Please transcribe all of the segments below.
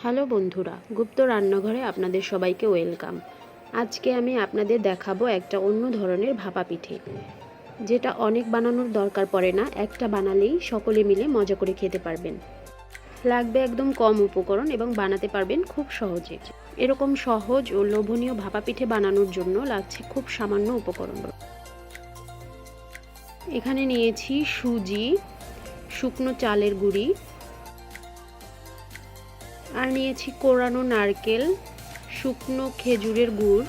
Hello বন্ধুরা, গুপ্ত রান্নাঘরে আপনাদের সবাইকে ওয়েলকাম। আজকে আমি আপনাদের দেখাবো একটা অন্য ধরনের ভাপা পিঠে, যেটা অনেক বানানোর দরকার পড়ে না, একটা বানালেই সকলে মিলে মজা করে খেতে পারবেন। লাগবে একদম কম উপকরণ এবং বানাতে পারবেন খুব সহজে। এরকম সহজ ও লোভনীয় ভাপা পিঠে বানানোর জন্য লাগছে খুব সামান্য উপকরণ। এখানে নিয়েছি সুজি, শুকনো চালের গুঁড়ি, আর নিয়েছি কোরানো নারকেল, শুকনো খেজুরের গুড়,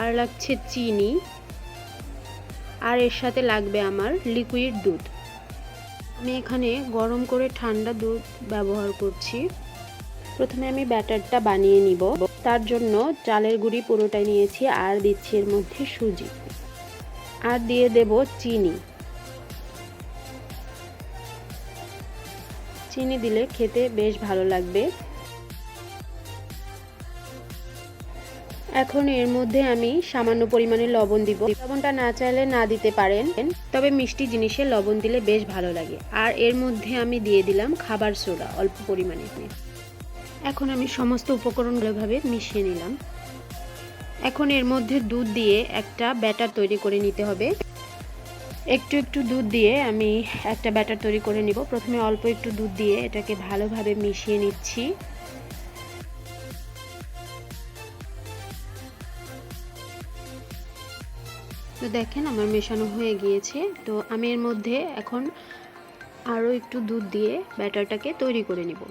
আর লাগছে চিনি, আর এর সাথে লাগবে আমার লিকুইড দুধ। আমি এখানে গরম করে ঠান্ডা দুধ ব্যবহার করছি। প্রথমে আমি ব্যাটারটা বানিয়ে নিব। তার জন্য চালের গুঁড়ি পুরোটাই নিয়েছি, আর দিচ্ছি এর মধ্যে সুজি, আর দিয়ে দেব চিনি। চিনি দিলে খেতে বেশ ভালো লাগবে। এখন এর মধ্যে আমি সামান্য পরিমাণে লবণ দিব। লবণটা না চাইলে না দিতে পারেন, তবে মিষ্টি জিনিসে লবণ দিলে বেশ ভালো লাগে। আর এর মধ্যে আমি দিয়ে দিলাম খাবার সোডা অল্প পরিমাণে। এখন আমি সমস্ত উপকরণ ভালোভাবে মিশিয়ে নিলাম। এখন এর মধ্যে দুধ দিয়ে একটা ব্যাটার তৈরি করে নিতে হবে। একটু একটু দুধ দিয়ে আমি একটা ব্যাটার তৈরি করে নিব। প্রথমে অল্প একটু দুধ দিয়ে এটাকে ভালোভাবে মিশিয়ে নিচ্ছি। তো দেখেন আমার মেশানো হয়ে গিয়েছে। তো আমি এর মধ্যে এখন আরও একটু দুধ দিয়ে ব্যাটারটাকে তৈরি করে নিব।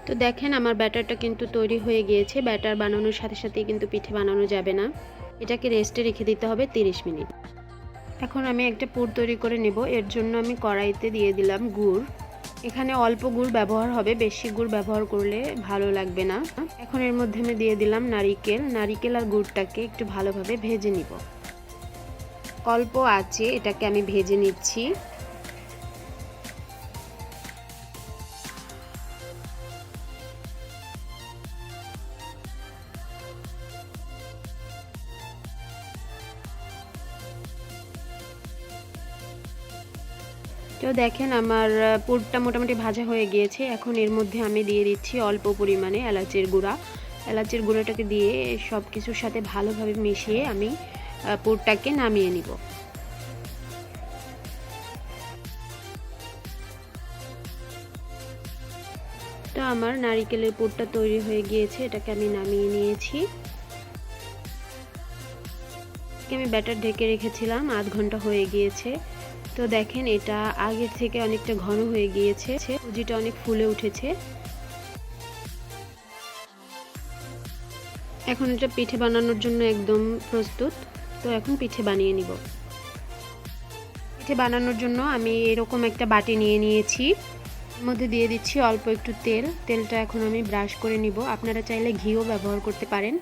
তো দেখেন আমার ব্যাটারটা কিন্তু তৈরি হয়ে গিয়েছে। ব্যাটার বানানোর সাথে সাথেই কিন্তু পিঠে বানানো যাবে না, এটাকে রেস্টে রেখে দিতে হবে 30 মিনিট। এখন আমি একটা পুর তৈরি করে নেব। এর জন্য আমি কড়াইতে দিয়ে দিলাম গুড়। এখানে অল্প গুড় ব্যবহার হবে, বেশি গুড় ব্যবহার করলে ভালো লাগবে না। এখন এর মধ্যে আমি দিয়ে দিলাম নারিকেল আর গুড়টাকে একটু ভালোভাবে ভেজে নিব। অল্প আঁচে এটাকে আমি ভেজে নিচ্ছি। তো দেখেন আমার পুরটা মোটামুটি ভাজা হয়ে গিয়েছে। এখন এর মধ্যে আমি দিয়ে দিচ্ছি অল্প পরিমাণে এলাচের গুঁড়া। এলাচের গুঁড়োটাকে দিয়ে সব কিছুর সাথে ভালোভাবে মিশিয়ে আমি পুরটাকে নামিয়ে নিব। তো আমার নারকেলের পুরটা তৈরি হয়ে গিয়েছে, এটাকে আমি নামিয়ে নিয়েছি। আমি ব্যাটার ঢেকে রেখেছিলাম, আধ ঘন্টা হয়ে গিয়েছে। তো দেখেন এটা আগের থেকে অনেকটা ঘন হয়ে গিয়েছে, সুজিটা অনেক ফুলে উঠেছে। এখন এটা পিঠে বানানোর জন্য একদম প্রস্তুত। তো এখন পিঠে বানিয়ে নিব। পিঠে বানানোর জন্য আমি এরকম একটা বাটি নিয়ে নিয়েছি। এর মধ্যে দিয়ে দিচ্ছি অল্প একটু তেল। তেলটা এখন আমি ব্রাশ করে নিব। আপনারা চাইলে ঘিও ব্যবহার করতে পারেন।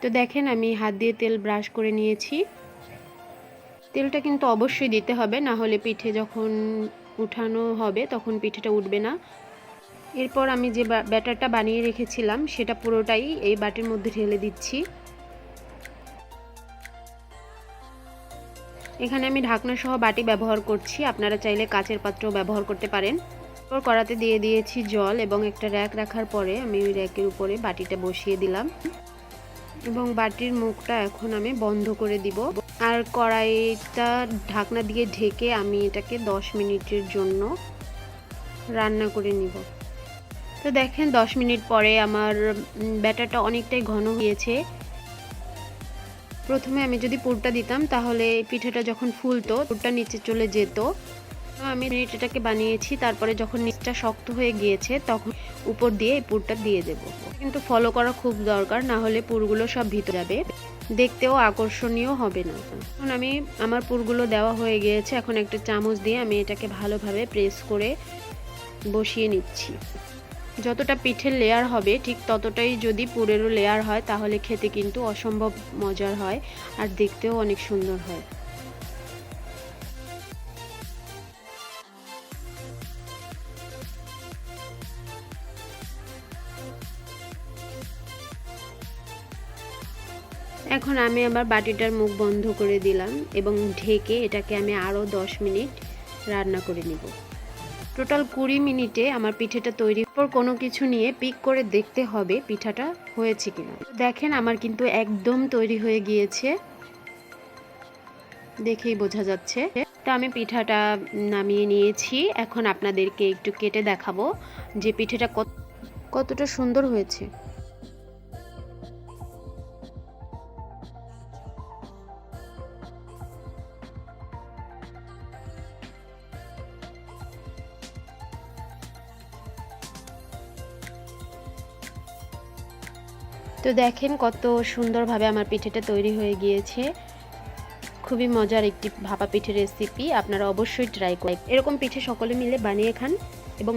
তো দেখেন আমি হাত দিয়ে তেল ব্রাশ করে নিয়েছি। তেলটা কিন্তু অবশ্যই দিতে হবে, না হলে পিঠে যখন উঠানো হবে তখন পিঠেটা উঠবে না। এরপর আমি যে ব্যাটারটা বানিয়ে রেখেছিলাম সেটা পুরোটাই এই বাটির মধ্যে ঢেলে দিচ্ছি। এখানে আমি ঢাকনা সহ বাটি ব্যবহার করছি, আপনারা চাইলে কাচের পাত্রও ব্যবহার করতে পারেন। এরপর কড়াতে দিয়ে দিয়েছি জল এবং একটা র্যাক রাখার পরে আমি ওই র্যাকের উপরে বাটিটা বসিয়ে দিলাম এবং বাটির মুখটা এখন আমি বন্ধ করে দিব। আর কড়াইটা ঢাকনা দিয়ে ঢেকে আমি এটাকে 10 মিনিটের জন্য রান্না করে নিব। তো দেখেন 10 মিনিট পরে আমার ব্যাটারটা অনেকটাই ঘন হয়েছে। প্রথমে আমি যদি পুরটা দিতাম তাহলে পিঠাটা যখন ফুলতো পুরটা নিচে চলে যেত। আমি এটাকে বানিয়েছি, তারপরে যখন নিচটা শক্ত হয়ে গিয়েছে তখন উপর দিয়ে এই পুরটা দিয়ে দেব। কিন্তু ফলো করা খুব দরকার, না হলে পুরগুলো সব ভিতরে যাবে, দেখতেও আকর্ষণীয় হবে না। এখন আমার পুরগুলো দেওয়া হয়ে গিয়েছে। এখন একটা চামচ দিয়ে আমি এটাকে ভালোভাবে প্রেস করে বসিয়ে নিচ্ছি। যতটা পিঠের লেয়ার হবে ঠিক ততটাই যদি পুরেরও লেয়ার হয় তাহলে খেতে কিন্তু অসম্ভব মজার হয়, আর দেখতেও অনেক সুন্দর হয়। এখন আমি আবার বাটিটার মুখ বন্ধ করে দিলাম এবং ঢেকে এটাকে আমি আরও 10 মিনিট রান্না করে নিব। টোটাল 20 মিনিটে আমার পিঠাটা তৈরি। পর কোনো কিছু নিয়ে পিক করে দেখতে হবে পিঠাটা হয়েছে কিনা। দেখেন আমার কিন্তু একদম তৈরি হয়ে গিয়েছে, দেখেই বোঝা যাচ্ছে। তো আমি পিঠাটা নামিয়ে নিয়েছি। এখন আপনাদেরকে একটু কেটে দেখাবো যে পিঠাটা কতটা সুন্দর হয়েছে। তো দেখেন কত সুন্দরভাবে আমার পিঠাটা তৈরি হয়ে গিয়েছে। খুবই মজার একটি ভাপা পিঠের রেসিপি, আপনারা অবশ্যই ট্রাই করবেন। এরকম পিঠে সকলে মিলে বানিয়ে খান এবং